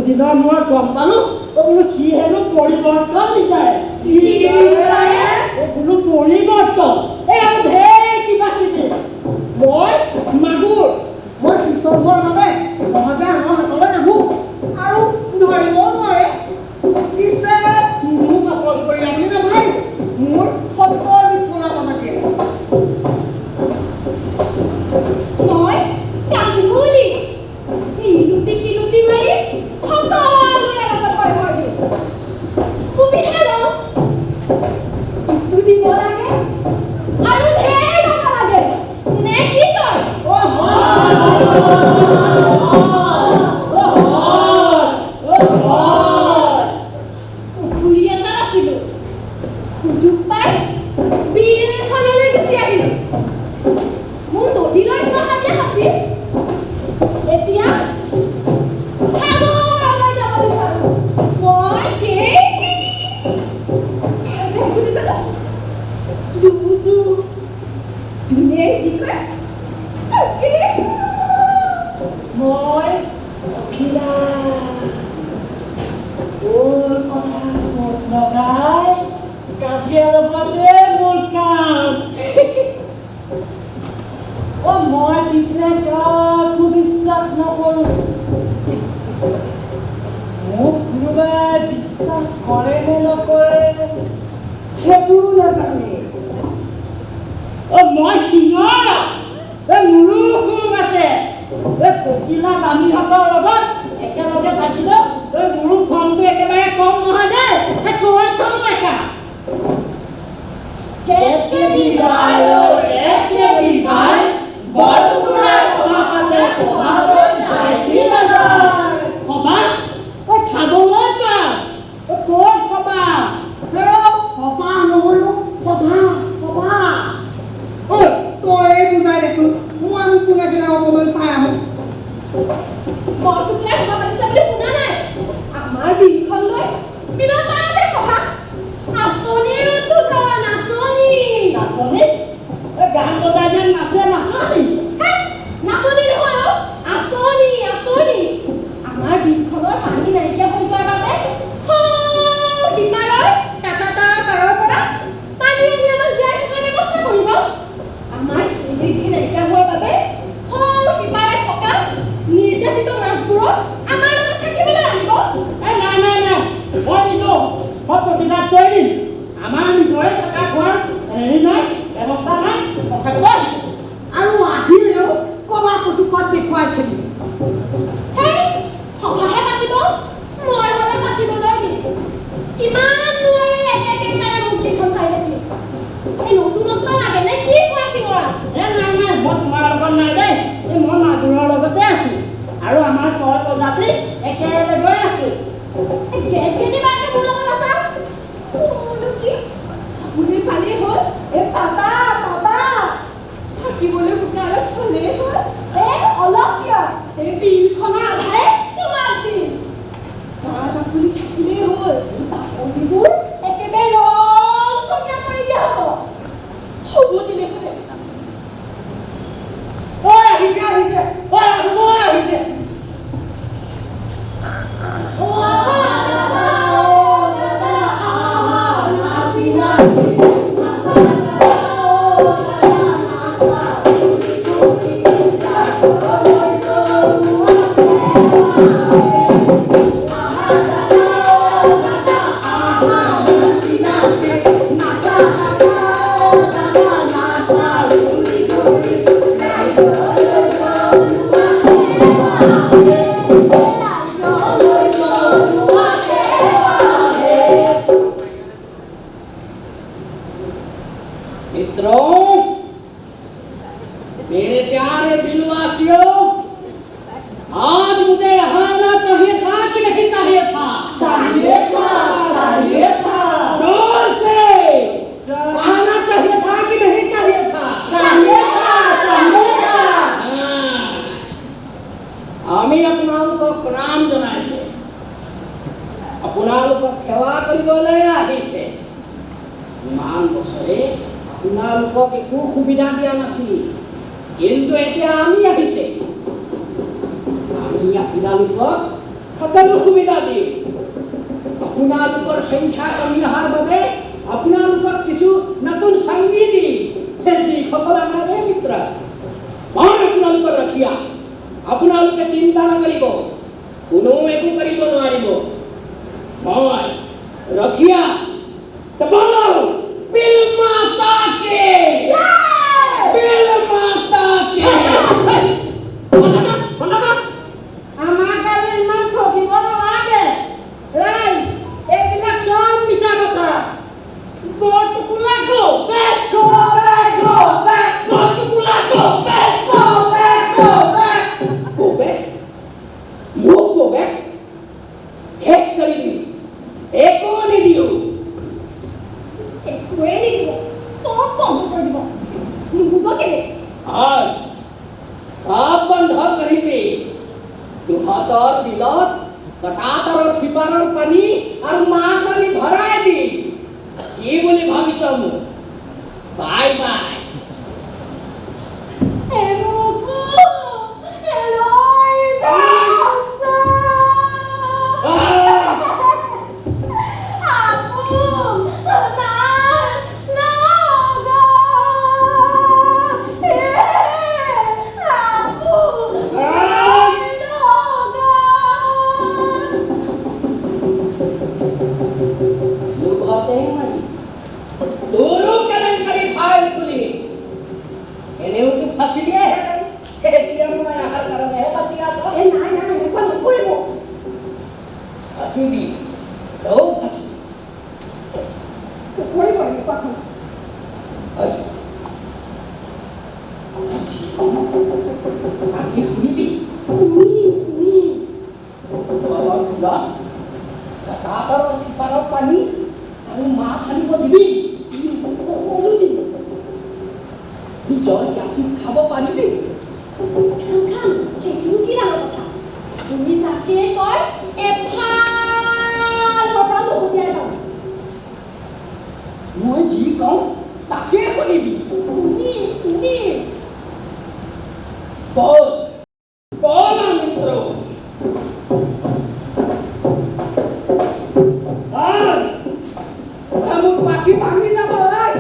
বহুদিনৰ মূৰত গম পালোঁ বোলো সি হেনো পৰিৱৰ্তন বিচাৰে বোলো পৰিৱৰ্তন এই আৰু ঢেৰ কিবা কিবি মই মাগুৰ মই পিছৰ হোৱাৰ বাবে সহজে আনৰ হাতলৈ নাহো আৰু ধৰিবও নোৱাৰে পিছে মোক অকল কৰি আপুনি নাভাই মোৰ সত্তৰ বিঠলা প্ৰজাতি আছে মই কান্দুলি ইলুটি শিলুটি মাৰি সকলোৰে লগত হৈ পৰি সুবিধা লওঁ কিছু দিব লাগে আৰু ঢেৰ দিব লাগে নে কি কয় পুখুৰী এটাত আছিলোঁ সুযোগ পাই বিল এখনলৈ গুচি আহিলোঁ মোৰ নদীলৈ যোৱা হাবিয়াস আছিল এতিয়া সাগৰলৈ যাব বিচাৰোঁ মই যোনে যি কয় মই অখিলা তোৰ কথা মত লগাই কাজিয়া লগতে মোৰ কাম মই পিছে কাকো বিশ্বাস নকৰোঁ মোক কোনোবাই বিশ্বাস কৰে নে নকৰে সেইটো নাজানে মই সিঙৰা মোৰো সুখ আছে ককিলা বামীহঁতৰ লগত একেলগে থাকিলেও মোৰো খংটো একেবাৰে কম নহয় দেই কৈ থওঁ একা কেতকে দিবাই বৰটুকুৰাৰ সভাপাতে সভালৈ যায় কি নাযায় সভা খাবলৈ পা ক'ত সভা সভা নহ'লো সভা তই বুজাই দেচোন মই মোক কোনে কেনে অকণমান চাই আহোঁ বৰটুকুৰাই সভা পাতিছে বুলি শুনা নাই আমাৰ বিলখন লৈ বিলৰ পাৰতে সভা আঁচনিৰ উদ্বোধন আঁচনি নাচনী গান বজাই যেন নাচে নাচনী নাচনি নহয় আঁচনি আমাৰ বিলখনৰ পানী নাইকিয়া হৈ যোৱাৰ বাবে সিপাৰৰ টাটাতাৰৰ পাৰৰ পৰা পানী আনি আমাক জীয়াই থকাৰ ব্যৱস্থা কৰিব আমাৰ শ্ৰীবৃদ্ধি নাইকিয়া হোৱাৰ বাবে সিপাৰে থকা নিৰ্যাতিত মাছবোৰক আমাৰ লগত থাকিবলৈ আনিব নাই মই নিদিওঁ মই প্ৰতিবাদ কৰি দিম আমাৰ নিজৰে থকা ঘৰ হেৰি নাই ব্যৱস্থা নাই কথা ক'ব আহিছোঁ আৰু আহিলেও কলা কচুপাত দেখুৱাই খেলিম সভাহে পাতিব মই হ'লে পাতিবলৈ দিম কিমান নোৱাৰে একেবাৰে মুক্তিখন চাই থাকি এই নতুনত্ব লাগে নে কি কোৱা শিঙৰা নাই মই তোমাৰ লগত নাই দেই মই মাগুৰৰ লগতে আছোঁ আৰু আমাৰ ছয় প্ৰজাতি একেলগে আছোঁ কেনেবাকে মোৰ লগত আছা কি আপুনি ভালেই হ'ল পাবা থাকিবলৈ বোকা অলপ ভালেই হ'ল অলপ কিয় এই বিলখনৰ আধাৰে তোমাক দিম তাত আপুনি থাকিলেই হ'ল বাকলিবোৰ একেবাৰে ৰং চকীয়া কৰি দিয়া হ'ব তেনেহ'লে আহিছে আহিছে আপোনালোকক সেৱা কৰিবলৈ আহিছে। ইমান বছৰে আপোনালোকক একো সুবিধা দিয়া নাছিল, কিন্তু এতিয়া আমি আহিছে, আমি আপোনালোকক সকলো সুবিধা দিম আপোনালোকৰ সংখ্যা কমি অহাৰ বাবে আপোনালোকক কিছু নতুন সংগী দিম যিসকল আমাৰে মিত্ৰ মই আপোনালোকৰ ৰখীয়া আপোনালোকে চিন্তা নকৰিব কোনো একো কৰিব নোৱাৰিব মই ৰখীয়া তো বলো বিল মাতা কে বিল মাতা কে আমাৰ কাৰণে ইমান ঠগিব নালাগে ৰাইজ এইবিলাক চব মিছা কথা বৰটোকোলা go back Go back, go back, বৰটোকোলা go back go back, go back. go back মোক go back শেষ কৰি দিম একো নিদিওঁ একোৱে নিদিব চব বন্ধ কৰি দিব নুবুজ কেলে হয় সব বন্ধ কৰি দি তহঁতৰ বিলত কটাত আৰু সিপাৰৰ পানী আৰু মাছ আনি ভৰাই দি কি বুলি ভাবিছ মোক বাই বাই পানী আৰু মাছ আনিব দিবি সকলো দিবি নিজৰ জাতিক খাব পাৰিবি খাম সেইটো কি ডাঙৰ কথা তুমি জাতিয়ে কয় এফালৰ পৰা মহতিয়াই যাম মই যি কওঁ তাকে শুনিবি শুনি বল বল মিত্ৰ মোৰ পাখি ভাঙি যাব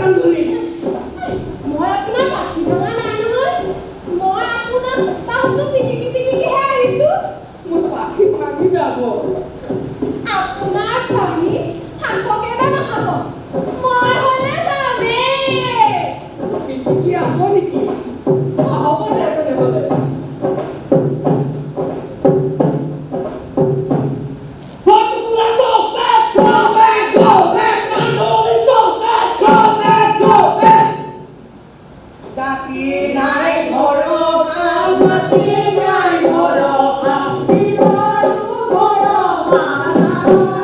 কান্দুলি মই আপোনাৰ পাখি ভঙা নাই নহয় মই আপোনাক বাহুটো পিটিকিহে আহিছোঁ মোৰ পাখি ভাঙি যাব আপোনাৰ পানী থাককে বা নাখাব মই হ'লে যামেই পিটিকি আছ নেকি হ'ব দে তেনেহ'লে Go back, go back, go back, go back. জাতি নাই ভৰসা, মাটি নাই ভৰসা, বিলৰো ভৰসা নাই।